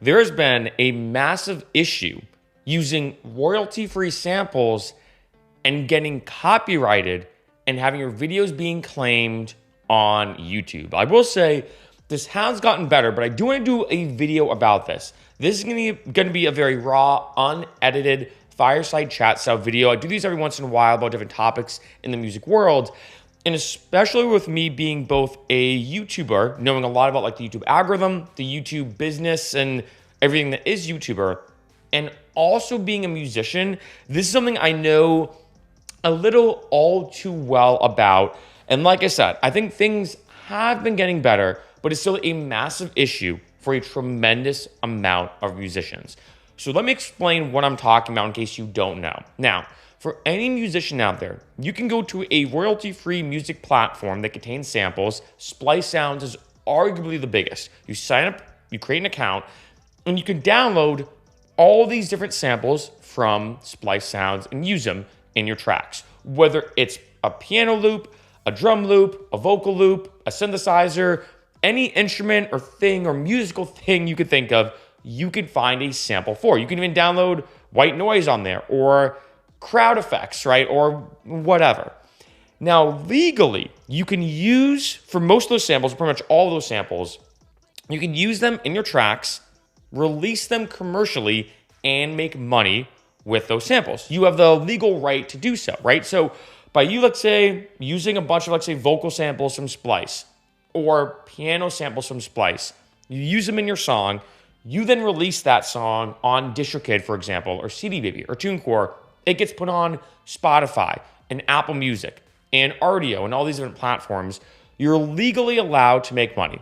There has been a massive issue using royalty-free samples and getting copyrighted and having your videos being claimed on YouTube. I will say this has gotten better, but I do want to do a video about this. This is going to be a very raw, unedited fireside chat style video. I do these every once in a while about different topics in the music world. And especially with me being both a YouTuber, knowing a lot about like the YouTube algorithm, the YouTube business, and everything that is YouTuber, and also being a musician, this is something I know a little all too well about. And like I said, I think things have been getting better, but it's still a massive issue for a tremendous amount of musicians. So let me explain what I'm talking about in case you don't know. Now, for any musician out there, you can go to a royalty-free music platform that contains samples. Splice Sounds is arguably the biggest. You sign up, you create an account, and you can download all these different samples from Splice Sounds and use them in your tracks. Whether it's a piano loop, a drum loop, a vocal loop, a synthesizer, any instrument or thing or musical thing you could think of, you can find a sample for. You can even download white noise on there or crowd effects, right? Or whatever. Now, legally, you can use, for most of those samples, pretty much all of those samples, you can use them in your tracks, release them commercially, and make money with those samples. You have the legal right to do so, right? So by you, let's say, using a bunch of, let's say, vocal samples from Splice or piano samples from Splice, you use them in your song, you then release that song on DistroKid, for example, or CD Baby, or TuneCore. It gets put on Spotify and Apple Music and Rdio and all these different platforms. You're legally allowed to make money.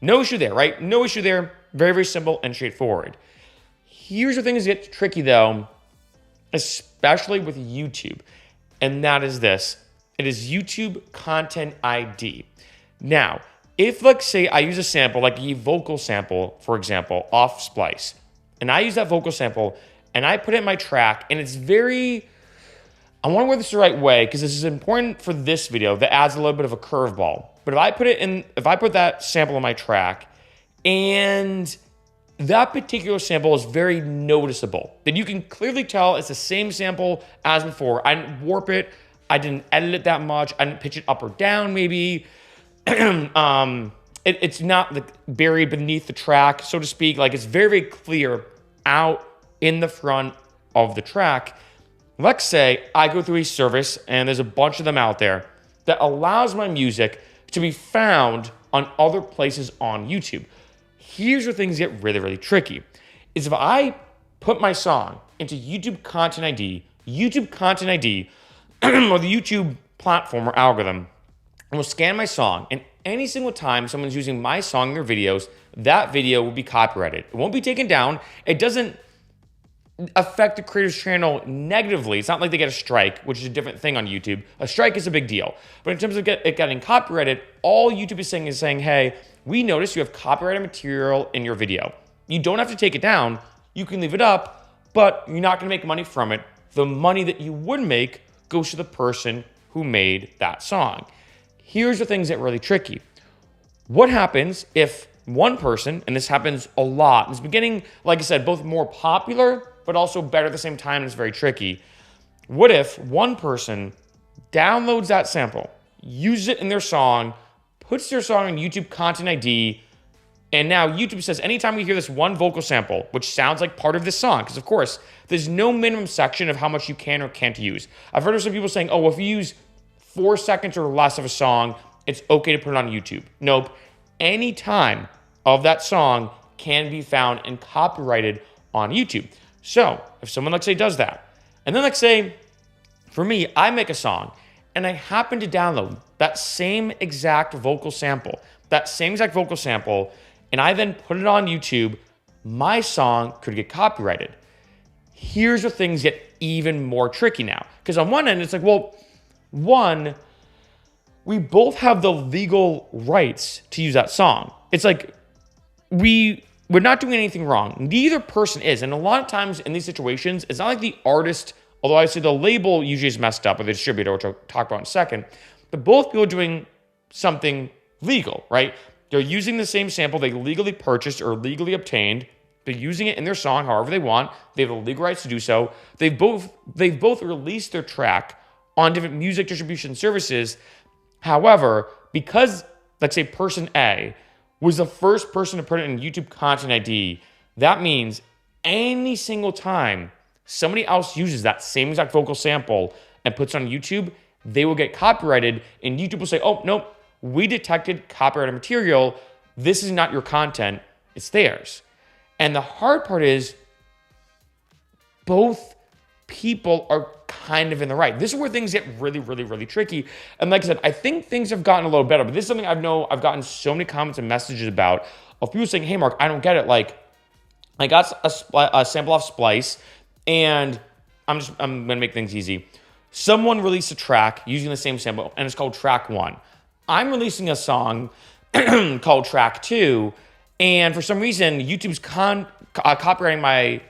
No issue there, right? No issue there. Very, very simple and straightforward. Here's where things get tricky, though, especially with YouTube, and that is this. It is YouTube Content ID. Now, if, let's say, I use a sample, like a vocal sample, for example, off Splice, and I use that vocal sample and I put it in my track, and it's very, I want to word this the right way because this is important for this video that adds a little bit of a curveball. But if I put that sample in my track and that particular sample is very noticeable, then you can clearly tell it's the same sample as before. I didn't warp it. I didn't edit it that much. I didn't pitch it up or down maybe. It's not like buried beneath the track, so to speak. Like it's very, very clear out in the front of the track. Let's say I go through a service and there's a bunch of them out there that allows my music to be found on other places on YouTube. Here's where things get really, really tricky. Is if I put my song into YouTube Content ID, or the YouTube platform or algorithm, and will scan my song, and any single time someone's using my song in their videos, that video will be copyrighted. It won't be taken down. It doesn't affect the creator's channel negatively. It's not like they get a strike, which is a different thing on YouTube. A strike is a big deal. But in terms of it getting copyrighted, all YouTube is saying, hey, we noticed you have copyrighted material in your video. You don't have to take it down. You can leave it up, but you're not going to make money from it. The money that you would make goes to the person who made that song. Here's the things that are really tricky. What happens if one person, and this happens a lot, it's been getting, like I said, both more popular, but also better at the same time, and it's very tricky. What if one person downloads that sample, uses it in their song, puts their song on YouTube Content ID, and now YouTube says anytime we hear this one vocal sample, which sounds like part of this song, because of course, there's no minimum section of how much you can or can't use. I've heard of some people saying, oh, if you use 4 seconds or less of a song, it's okay to put it on YouTube. Nope. Any time of that song can be found and copyrighted on YouTube. So if someone, let's say, does that, and then let's say, for me, I make a song and I happen to download that same exact vocal sample, and I then put it on YouTube, my song could get copyrighted. Here's where things get even more tricky now. Because on one end, it's like, well, one, we both have the legal rights to use that song. It's like, we're not doing anything wrong. Neither person is. And a lot of times in these situations, it's not like the artist, although I say the label usually is messed up, or the distributor, which I'll talk about in a second, but both people are doing something legal, right? They're using the same sample they legally purchased or legally obtained, They're using it in their song however they want. They have the legal rights to do so. They've both released their track on different music distribution services. However, because, let's say, person A was the first person to put it in YouTube Content ID, that means any single time somebody else uses that same exact vocal sample and puts it on YouTube, they will get copyrighted, and YouTube will say, oh, nope, we detected copyrighted material. This is not your content, it's theirs. And the hard part is both people are kind of in the right. This is where things get really, really, really tricky. And like I said, I think things have gotten a little better, but this is something I've gotten so many comments and messages about of people saying, hey, Mark, I don't get it. Like, I got a sample off Splice, and I'm going to make things easy. Someone released a track using the same sample, and it's called track 1. I'm releasing a song called track 2, and for some reason, YouTube's copyrighting my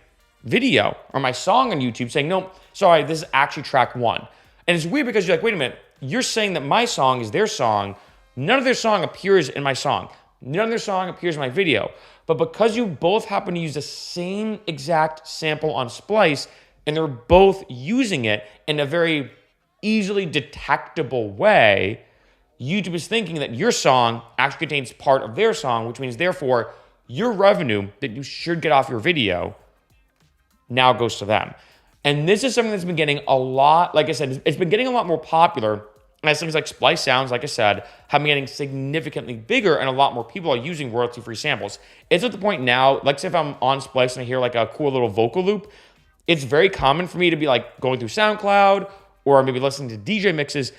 video or my song on YouTube saying, no, sorry, this is actually track 1. And it's weird because you're like, wait a minute, you're saying that my song is their song. None of their song appears in my song. None of their song appears in my video. But because you both happen to use the same exact sample on Splice, and they're both using it in a very easily detectable way, YouTube is thinking that your song actually contains part of their song, which means, therefore, your revenue that you should get off your video now goes to them. And this is something that's been getting a lot, like I said, it's been getting a lot more popular as things like Splice Sounds, like I said, have been getting significantly bigger, and a lot more people are using royalty-free samples. It's at the point now, like say if I'm on Splice and I hear like a cool little vocal loop, it's very common for me to be like going through SoundCloud or maybe listening to DJ mixes,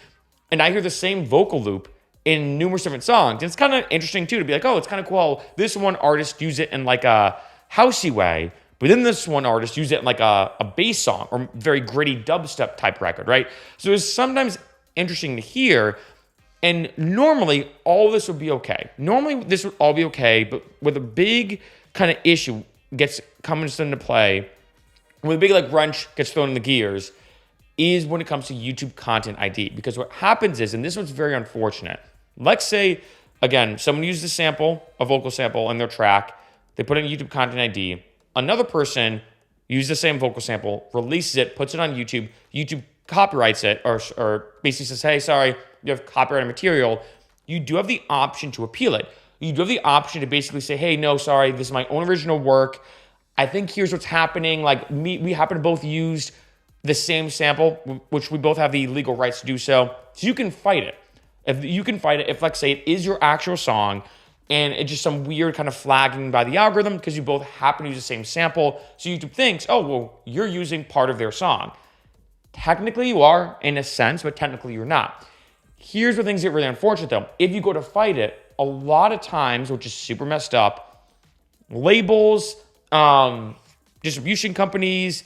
and I hear the same vocal loop in numerous different songs. And it's kind of interesting too to be like, oh, it's kind of cool. This one artist used it in like a housey way, but then this one artist used it in like a bass song or very gritty dubstep type record, right? So it's sometimes interesting to hear. And normally all this would be okay. Normally this would all be okay, but with a big kind of issue comes into play, with a big like wrench gets thrown in the gears, is when it comes to YouTube Content ID. Because what happens is, and this one's very unfortunate, let's say, again, someone uses a sample, a vocal sample in their track, they put it in YouTube Content ID, another person uses the same vocal sample, releases it, puts it on YouTube, YouTube copyrights it, or basically says, hey, sorry, you have copyrighted material. You do have the option to appeal it. You do have the option to basically say, hey, no, sorry, this is my own original work. I think here's what's happening. Like, we happen to both use the same sample, which we both have the legal rights to do so. So you can fight it. If let's say it is your actual song and it's just some weird kind of flagging by the algorithm because you both happen to use the same sample. So YouTube thinks, oh, well, you're using part of their song. Technically you are in a sense, but technically you're not. Here's where things get really unfortunate though. If you go to fight it, a lot of times, which is super messed up, labels, distribution companies,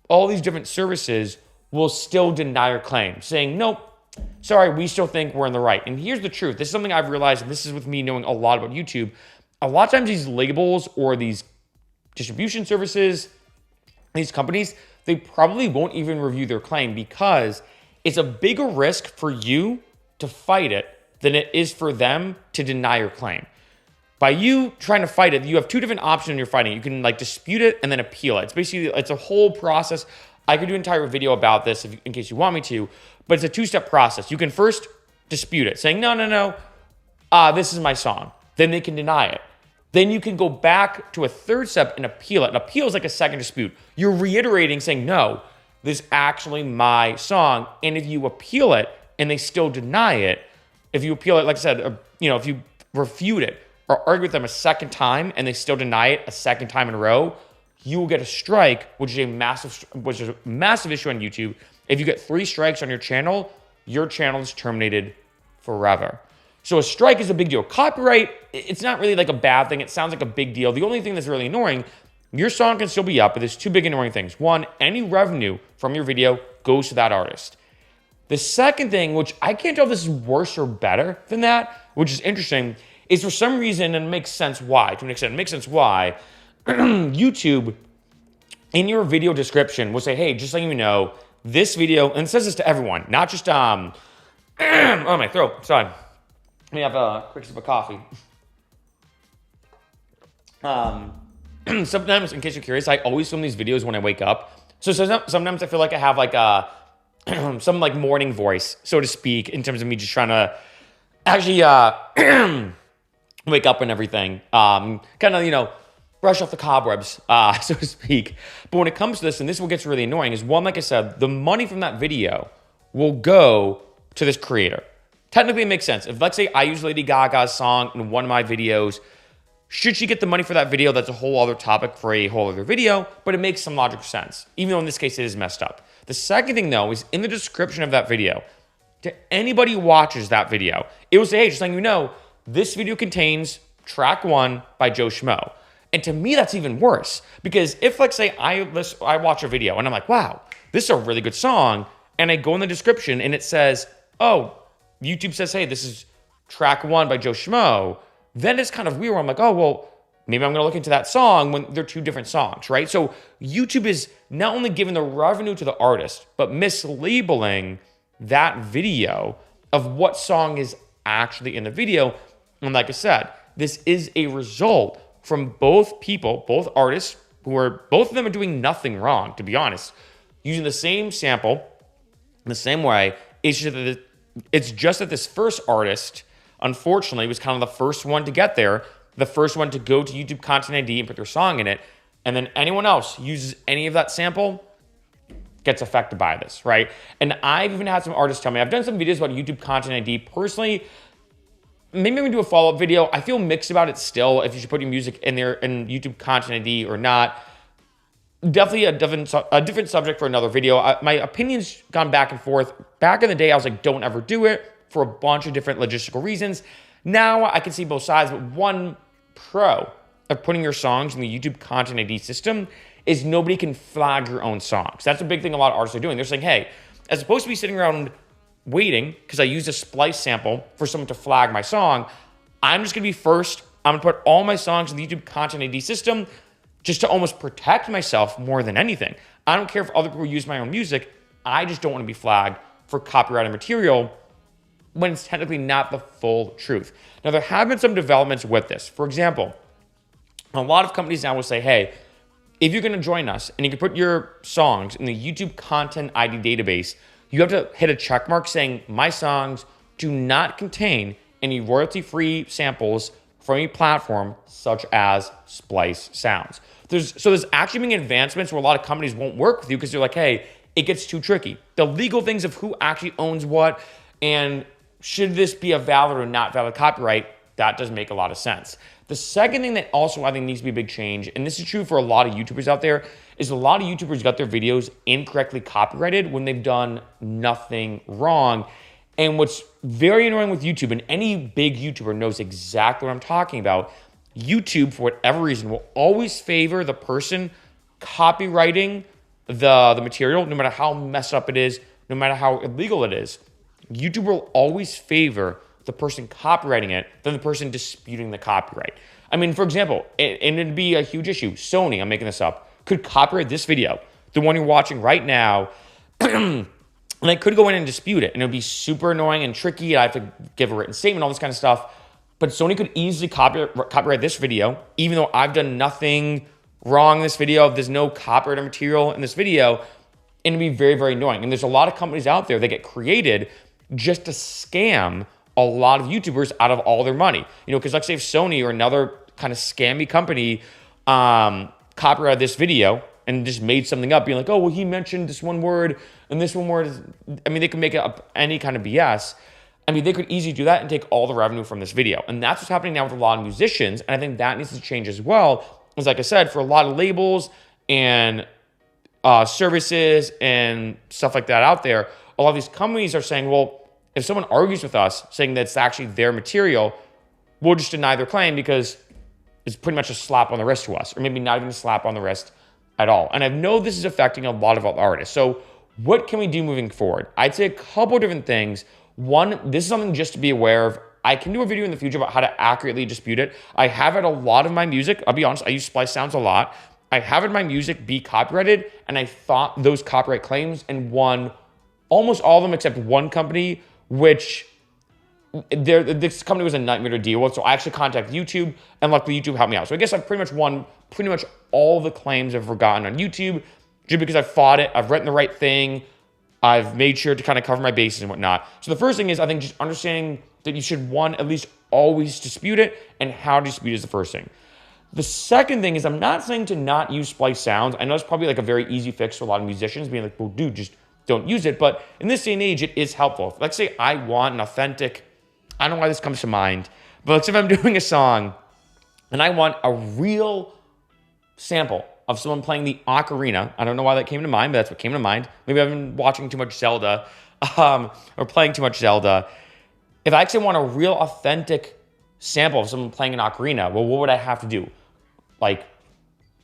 all these different services will still deny your claim, saying, nope, sorry, we still think we're in the right. And here's the truth. This is something I've realized, and this is with me knowing a lot about YouTube. A lot of times these labels or these distribution services, these companies, they probably won't even review their claim because it's a bigger risk for you to fight it than it is for them to deny your claim. By you trying to fight it, you have two different options when you're fighting. You can like dispute it and then appeal it. It's a whole process. I could do an entire video about this in case you want me to, but it's a two-step process. You can first dispute it, saying, no, this is my song. Then they can deny it. Then you can go back to a third step and appeal it. An appeal is like a second dispute. You're reiterating saying, no, this is actually my song. And if you appeal it and they still deny it, if you appeal it, like I said, if you refute it, or argue with them a second time and they still deny it a second time in a row, you will get a strike, which is a massive issue on YouTube. If you get 3 strikes on your channel is terminated forever. So a strike is a big deal. Copyright, it's not really like a bad thing. It sounds like a big deal. The only thing that's really annoying, your song can still be up, but there's 2 big annoying things. One, any revenue from your video goes to that artist. The second thing, which I can't tell if this is worse or better than that, which is interesting, is for some reason, and it makes sense why, to an extent, it makes sense why, YouTube, in your video description, will say, hey, just letting you know, this video, and it says this to everyone, not just, oh, my throat, sorry. Let me have a quick sip of coffee. sometimes, in case you're curious, I always film these videos when I wake up. So sometimes I feel like I have like a some like morning voice, so to speak, in terms of me just trying to actually wake up and everything. Kind of, brush off the cobwebs, so to speak. But when it comes to this, and this is what gets really annoying, is one, like I said, the money from that video will go to this creator. Technically, it makes sense. If, let's say, I use Lady Gaga's song in one of my videos, should she get the money for that video? That's a whole other topic for a whole other video, but it makes some logical sense, even though in this case it is messed up. The second thing, though, is in the description of that video, to anybody who watches that video, it will say, hey, just letting you know, this video contains track 1 by Joe Schmo. And to me, that's even worse. Because if, like, say, I watch a video and I'm like, wow, this is a really good song, and I go in the description and it says, oh, YouTube says, hey, this is track 1 by Joe Schmo, then it's kind of weird where I'm like, oh, well, maybe I'm going to look into that song when they're two different songs, right? So YouTube is not only giving the revenue to the artist, but mislabeling that video of what song is actually in the video. And like I said, this is a result from both people, both artists, both of them are doing nothing wrong, to be honest, using the same sample in the same way. It's just that this first artist, unfortunately, was kind of the first one to get there, the first one to go to YouTube Content ID and put their song in it, and then anyone else uses any of that sample gets affected by this, right? And I've even had some artists tell me, I've done some videos about YouTube Content ID personally. Maybe I'm gonna do a follow-up video. I feel mixed about it still, if you should put your music in there in YouTube Content ID or not. Definitely a different subject for another video. My opinion's gone back and forth. Back in the day, I was like, don't ever do it for a bunch of different logistical reasons. Now I can see both sides, but one pro of putting your songs in the YouTube Content ID system is nobody can flag your own songs. That's a big thing a lot of artists are doing. They're saying, hey, as opposed to be sitting around waiting because I used a splice sample for someone to flag my song, I'm just gonna be first. I'm gonna put all my songs in the YouTube Content ID system just to almost protect myself more than anything. I don't care if other people use my own music. I just don't want to be flagged for copyrighted material when it's technically not the full truth. Now, there have been some developments with this. For example, a lot of companies now will say, hey, if you're gonna join us and you can put your songs in the YouTube Content ID database, you have to hit a check mark saying, my songs do not contain any royalty-free samples from any platform such as Splice Sounds. There's actually been advancements where a lot of companies won't work with you because they're like, hey, it gets too tricky. The legal things of who actually owns what and should this be a valid or not valid copyright, that doesn't make a lot of sense. The second thing that also I think needs to be a big change, and this is true for a lot of YouTubers out there, is a lot of YouTubers got their videos incorrectly copyrighted when they've done nothing wrong. And what's very annoying with YouTube, and any big YouTuber knows exactly what I'm talking about, YouTube, for whatever reason, will always favor the person copywriting the material, no matter how messed up it is, no matter how illegal it is. YouTube will always favor the person copywriting it than the person disputing the copyright. I mean, for example, and it'd be a huge issue, Sony, I'm making this up, could copyright this video, the one you're watching right now, and I could go in and dispute it, and it would be super annoying and tricky. I have to give a written statement, all this kind of stuff. But Sony could easily copyright this video, even though I've done nothing wrong in this video. There's no copyrighted material in this video, and it'd be very, very annoying. And there's a lot of companies out there that get created just to scam a lot of YouTubers out of all their money. Because let's say if Sony or another kind of scammy company copyrighted this video and just made something up, being like, oh, well, he mentioned this one word, and this one word is, I mean, they can make up any kind of BS. I mean, they could easily do that and take all the revenue from this video. And that's what's happening now with a lot of musicians. And I think that needs to change as well. Because like I said, for a lot of labels and services and stuff like that out there, a lot of these companies are saying, well, if someone argues with us saying that it's actually their material, we'll just deny their claim because it's pretty much a slap on the wrist to us, or maybe not even a slap on the wrist at all. And I know this is affecting a lot of artists. So what can we do moving forward? I'd say a couple different things. One, this is something just to be aware of. I can do a video in the future about how to accurately dispute it. I have had a lot of my music, I'll be honest, I use Splice Sounds a lot. I have had my music be copyrighted, and I fought those copyright claims and won almost all of them except one company, which this company was a nightmare to deal with. So I actually contacted YouTube, and luckily YouTube helped me out. So I guess I've pretty much won pretty much all the claims I've forgotten on YouTube, just because I've fought it, I've written the right thing, I've made sure to kind of cover my bases and whatnot. So the first thing is, I think, just understanding that you should, one, at least always dispute it, and how to dispute is the first thing. The second thing is, I'm not saying to not use splice sounds. I know it's probably like a very easy fix for a lot of musicians, being like, well, dude, just don't use it. But in this day and age, it is helpful. Let's say I want an authentic, I don't know why this comes to mind, but let's say if I'm doing a song and I want a real sample of someone playing the ocarina. I don't know why that came to mind, but that's what came to mind. Maybe I've been watching too much Zelda or playing too much Zelda. If I actually want a real authentic sample of someone playing an ocarina, well, what would I have to do? Like,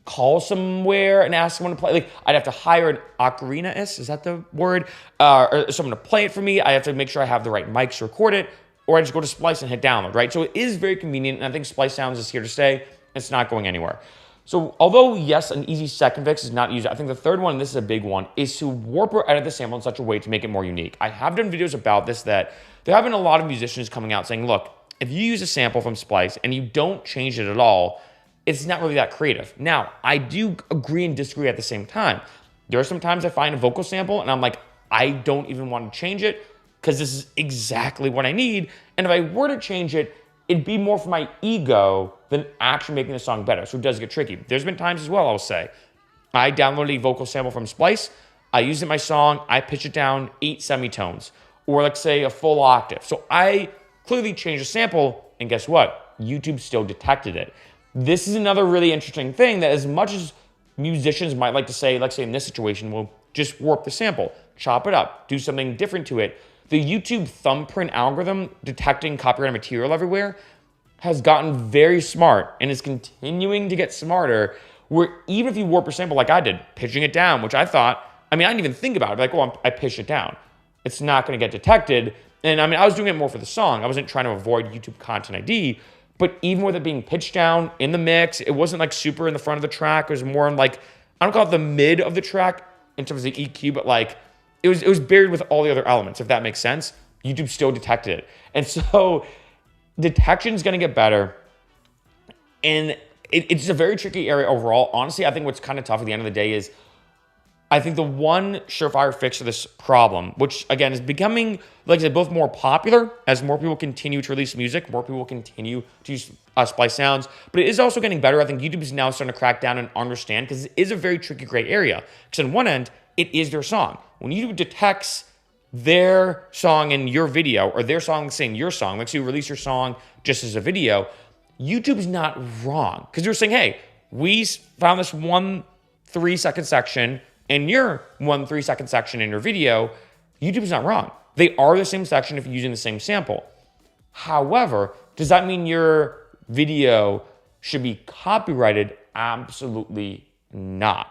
call somewhere and ask someone to play? Like, I'd have to hire an ocariнаist, is that the word? Or someone to play it for me. I have to make sure I have the right mics to record it, or I just go to Splice and hit download, right? So it is very convenient, and I think Splice Sounds is here to stay. It's not going anywhere. So although, yes, an easy second fix is not used, I think the third one, and this is a big one, is to warp or edit the sample in such a way to make it more unique. I have done videos about this, that there have been a lot of musicians coming out saying, look, if you use a sample from Splice and you don't change it at all, it's not really that creative. Now, I do agree and disagree at the same time. There are some times I find a vocal sample and I'm like, I don't even want to change it because this is exactly what I need. And if I were to change it, it'd be more for my ego than actually making the song better. So it does get tricky. There's been times as well, I'll say, I downloaded a vocal sample from Splice, I used it in my song, I pitch it down 8 semitones, or let's say a full octave. So I clearly changed the sample, and guess what? YouTube still detected it. This is another really interesting thing, that as much as musicians might like to say, let's say in this situation, we'll just warp the sample, chop it up, do something different to it. The YouTube thumbprint algorithm detecting copyrighted material everywhere has gotten very smart and is continuing to get smarter, where even if you warp a sample like I did, pitching it down, which I thought, I didn't even think about it. Like, oh, I pitched it down. It's not going to get detected. And I was doing it more for the song. I wasn't trying to avoid YouTube Content ID. But even with it being pitched down in the mix, it wasn't like super in the front of the track. It was more in like, I don't call it the mid of the track in terms of the EQ, but like it was buried with all the other elements, if that makes sense. YouTube still detected it. And so detection is going to get better. And it's a very tricky area overall. Honestly, I think what's kind of tough at the end of the day is, I think the one surefire fix to this problem, which again is becoming, like I said, both more popular as more people continue to release music, more people continue to use Splice Sounds, but it is also getting better. I think YouTube is now starting to crack down and understand, because it is a very tricky gray area. Because on one end, it is their song. When YouTube detects their song in your video, or their song saying your song, like so you release your song just as a video, YouTube's not wrong. Because they're saying, hey, we found this 1 3-second section in your 1 3-second section in your video. YouTube's not wrong. They are the same section if you're using the same sample. However, does that mean your video should be copyrighted? Absolutely not.